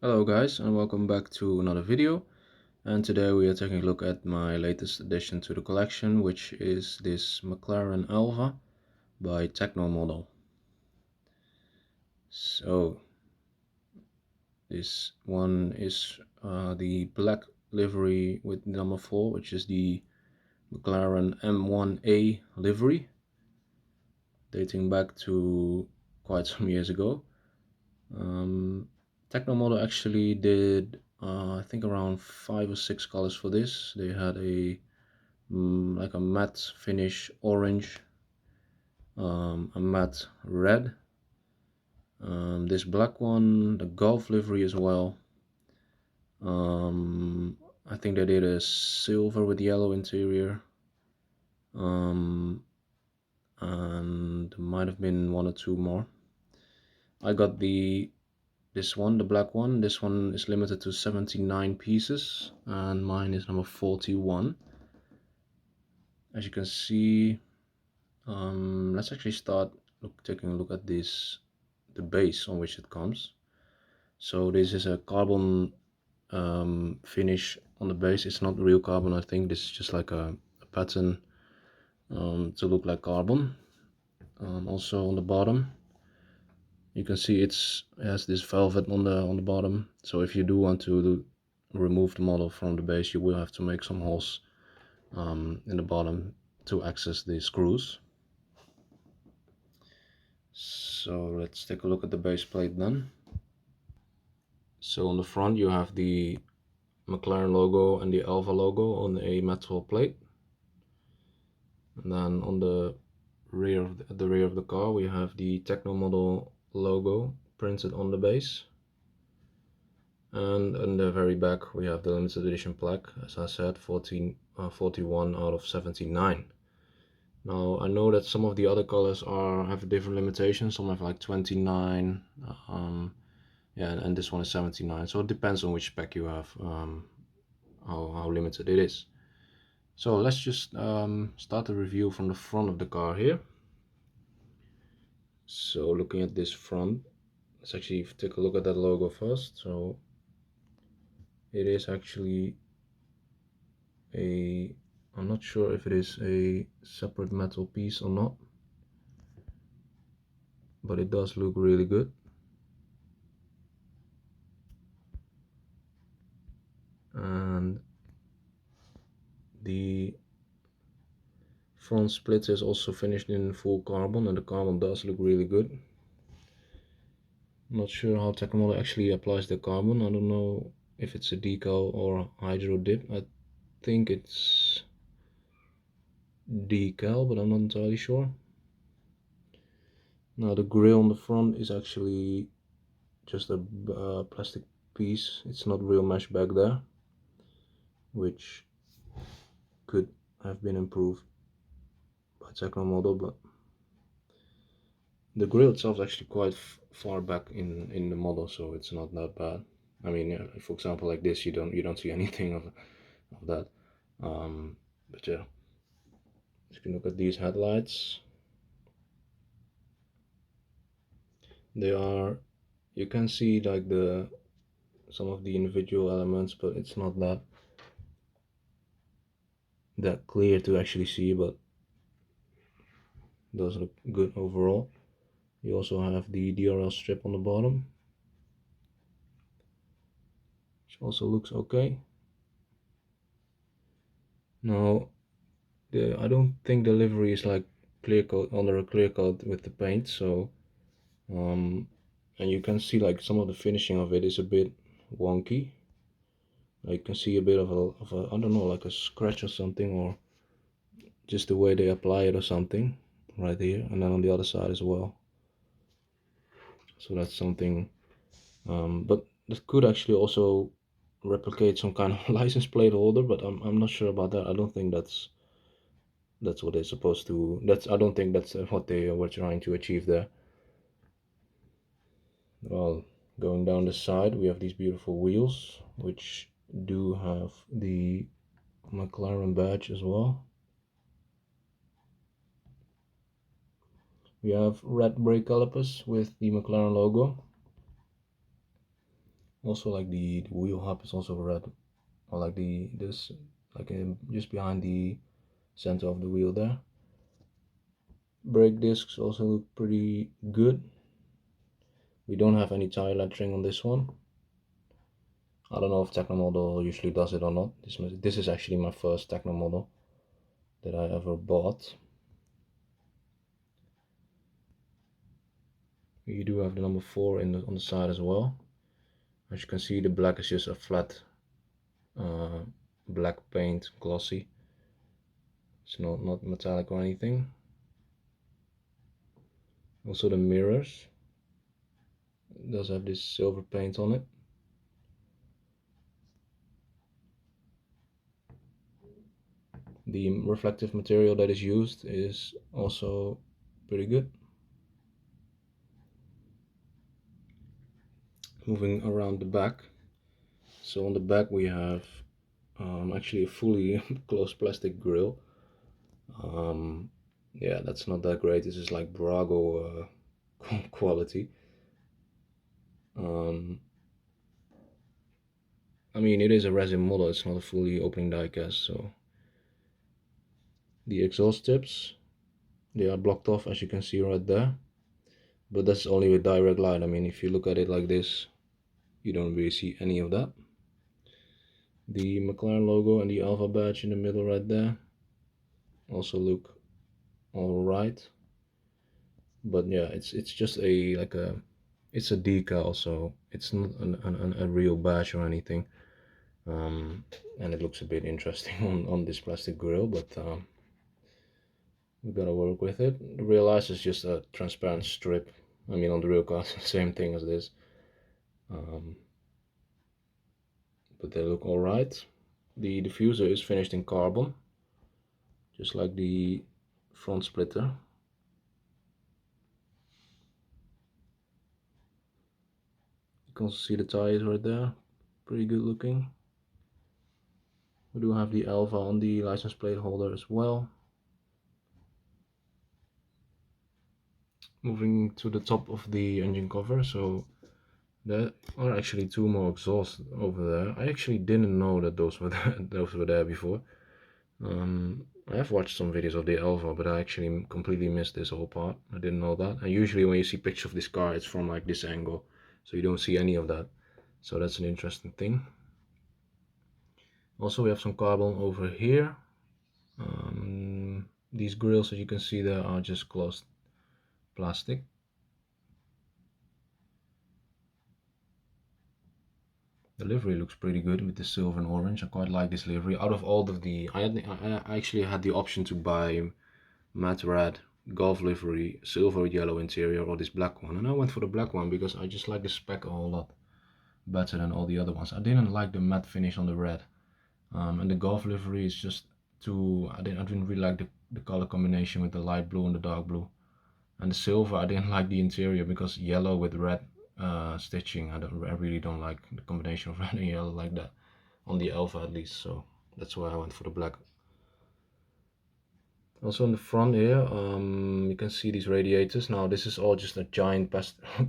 Hello guys, and welcome back to another video. And today we are taking a look at my latest addition to the collection, which is this McLaren Elva by Tecnomodel. So this one is the black livery with number 4, which is the McLaren M1A livery, dating back to quite some years ago. Tecnomodel actually did I think around 5 or 6 colors for this. They had a like a matte finish orange, a matte red, this black one, the Golf livery as well. I think they did a silver with yellow interior, and might have been one or two more. I got this one, the black one. This one is limited to 79 pieces, and mine is number 41. As you can see, let's actually start taking a look at the base on which it comes. So this is a carbon finish on the base. It's not real carbon, I think. This is just like a pattern to look like carbon. Also on the bottom, you can see it has this velvet on the bottom. So if you do want to remove the model from the base, you will have to make some holes in the bottom to access the screws. So let's take a look at the base plate then. So on the front you have the McLaren logo and the Elva logo on a metal plate, and then on the rear of the car we have the Tecnomodel logo printed on the base, and in the very back we have the limited edition plaque, as I said, 41 out of 79. Now I know that some of the other colors have different limitations. Some have like 29, yeah, and this one is 79, so it depends on which spec you have, how limited it is. So let's just start the review from the front of the car here. So looking at this front, let's actually take a look at that logo first. So it is actually I'm not sure if it is a separate metal piece or not, but it does look really good. And the front split is also finished in full carbon, and the carbon does look really good. I'm not sure how Tecnomodel actually applies the carbon. I don't know if it's a decal or hydro dip. I think it's decal, but I'm not entirely sure. Now the grille on the front is actually just a plastic piece. It's not real mesh back there, which could have been improved by Tecnomodel, but the grille itself is actually quite far back in the model, so it's not that bad. I mean, yeah, for example, like this, you don't see anything of that. But yeah, if you look at these headlights, you can see like some of the individual elements, but it's not that clear to actually see, but those look good overall. You also have the DRL strip on the bottom, which also looks okay. Now I don't think the livery is like clear coat under a clear coat with the paint, so and you can see like some of the finishing of it is a bit wonky. I can see a bit of a I don't know, like a scratch or something, or just the way they apply it or something right here, and then on the other side as well. So that's something, but that could actually also replicate some kind of license plate holder, but I'm not sure about that. I don't think that's what they're supposed to. I don't think that's what they were trying to achieve there. Well, going down the side we have these beautiful wheels, which do have the McLaren badge as well. We have red brake calipers with the McLaren logo. Also, like the wheel hub is also red, or like this like just behind the center of the wheel there. Brake discs also look pretty good. We don't have any tire lettering on this one. I don't know if Tecnomodel usually does it or not. This is actually my first Tecnomodel that I ever bought. You do have the number 4 on the side as well. As you can see, the black is just a flat black paint, glossy. It's not metallic or anything. Also the mirrors, it does have this silver paint on it. The reflective material that is used is also pretty good. Moving around the back. So on the back we have actually a fully closed plastic grille. Yeah, that's not that great. This is like Brago quality. I mean, it is a resin model, it's not a fully opening die cast, so. The exhaust tips, they are blocked off, as you can see right there. But that's only with direct light. I mean, if you look at it like this, you don't really see any of that. The McLaren logo and the Elva badge in the middle right there also look alright. But yeah, it's just it's a decal, so it's not a real badge or anything. And it looks a bit interesting on this plastic grille, but we gotta work with it. The real ice is just a transparent strip. I mean, on the real car, same thing as this. But they look alright. The diffuser is finished in carbon, just like the front splitter. You can also see the tires right there, pretty good looking. We do have the Elva on the license plate holder as well. Moving to the top of the engine cover, so there are actually 2 more exhausts over there. I actually didn't know that those were there before. I have watched some videos of the Elva, but I actually completely missed this whole part. I didn't know that. And usually when you see pictures of this car, it's from like this angle, so you don't see any of that. So that's an interesting thing. Also, we have some carbon over here. These grills, as you can see, there are just closed plastic. The livery looks pretty good with the silver and orange. I quite like this livery. Out of all of the, I actually had the option to buy matte red Golf livery, silver with yellow interior, or this black one, and I went for the black one because I just like the spec a whole lot better than all the other ones. I didn't like the matte finish on the red, and the Golf livery is just too. I didn't really like the color combination with the light blue and the dark blue, and the silver I didn't like the interior because yellow with red stitching. I really don't like the combination of red and yellow like that on the Elva at least. So that's why I went for the black. Also in the front here, you can see these radiators. Now this is all just a giant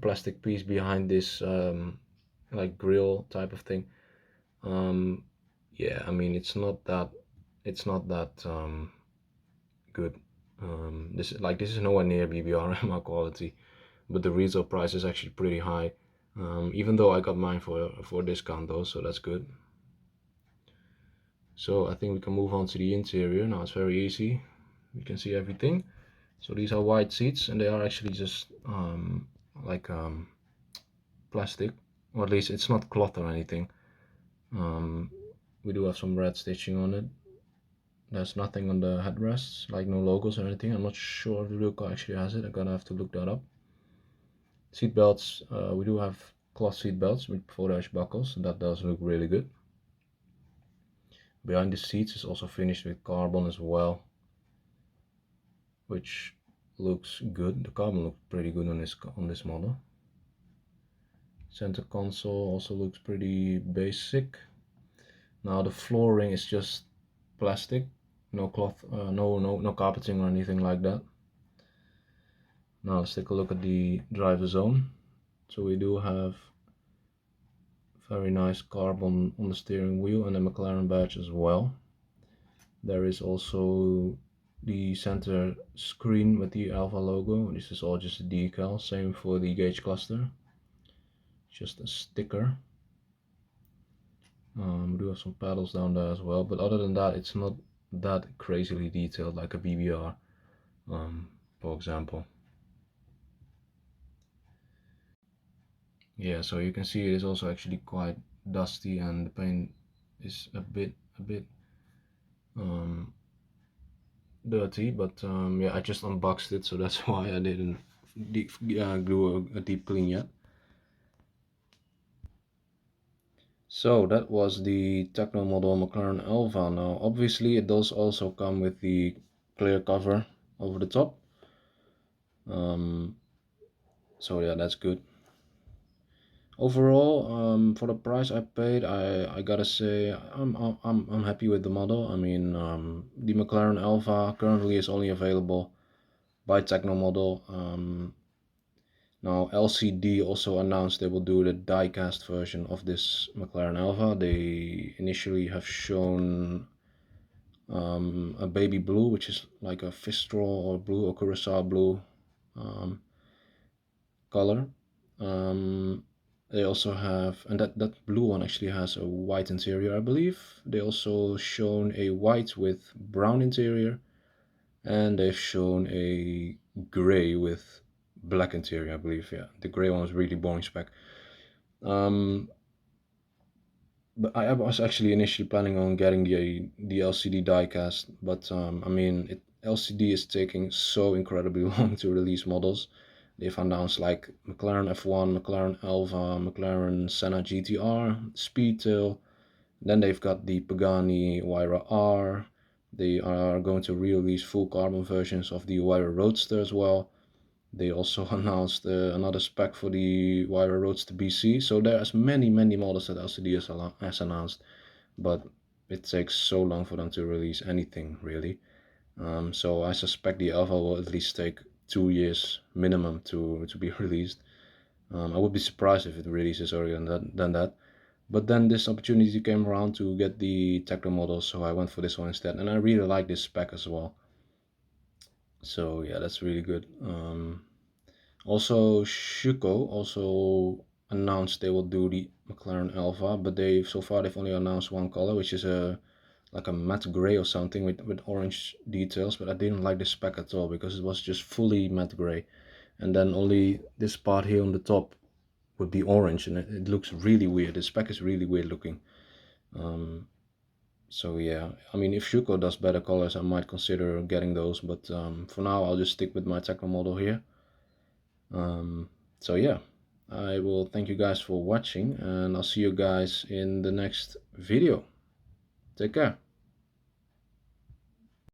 plastic piece behind this like grill type of thing. Yeah, I mean it's not that good. This is nowhere near BBR quality, but the retail price is actually pretty high. Even though I got mine for a discount though, so that's good. So I think we can move on to the interior. Now it's very easy. You can see everything. So these are white seats, and they are actually just plastic, or at least it's not cloth or anything. We do have some red stitching on it. There's nothing on the headrests, like no logos or anything. I'm not sure if the real car actually has it. I'm gonna have to look that up. Seat belts, we do have cloth seat belts with photo edge buckles, and that does look really good. Behind the seats is also finished with carbon as well, which looks good. The carbon looks pretty good on this model. Center console also looks pretty basic. Now the flooring is just plastic, no cloth, no carpeting or anything like that. Now let's take a look at the driver zone. So we do have Very nice carbon on the steering wheel and the McLaren badge as well. There is also the center screen with the Elva logo. This is all just a decal, same for the gauge cluster, just a sticker. We do have some pedals down there as well, but other than that, it's not that crazily detailed like a BBR, for example. Yeah, so you can see it is also actually quite dusty, and the paint is a bit dirty, but yeah, I just unboxed it, so that's why I didn't do a deep clean yet. So that was the Tecnomodel McLaren Elva. Now obviously it does also come with the clear cover over the top, so yeah, that's good. Overall, for the price I paid, I gotta say I'm happy with the model. I mean, the McLaren Elva currently is only available by Tecnomodel. Now LCD also announced they will do the die-cast version of this McLaren Elva. They initially have shown a baby blue, which is like a fish straw or blue or curacao blue color. They also have, and that blue one actually has a white interior, I believe. They also shown a white with brown interior, and they've shown a gray with black interior, I believe. Yeah, the gray one was really boring spec. But I was actually initially planning on getting the LCD diecast, but I mean, LCD is taking so incredibly long to release models. They've announced like McLaren F1, McLaren Elva, McLaren Senna GTR, Speedtail. Then they've got the Pagani YRR. They are going to re-release full carbon versions of the YR Roadster as well. They also announced another spec for the YR Roadster BC. So there's many models that LCD has announced, but it takes so long for them to release anything really. So I suspect the Elva will at least take 2 years minimum to be released. I would be surprised if it releases earlier than that. But then this opportunity came around to get the Tecnomodel, so I went for this one instead, and I really like this spec as well. So yeah, that's really good. Also, Schuko also announced they will do the McLaren Elva, but they've only announced one color, which is like a matte gray or something with orange details. But I didn't like the spec at all because it was just fully matte gray, and then only this part here on the top would be orange, and it looks really weird. The spec is really weird looking. So yeah, I mean, if Schuko does better colors, I might consider getting those, but for now I'll just stick with my Tecnomodel here. So yeah, I will thank you guys for watching, and I'll see you guys in the next video. Take care.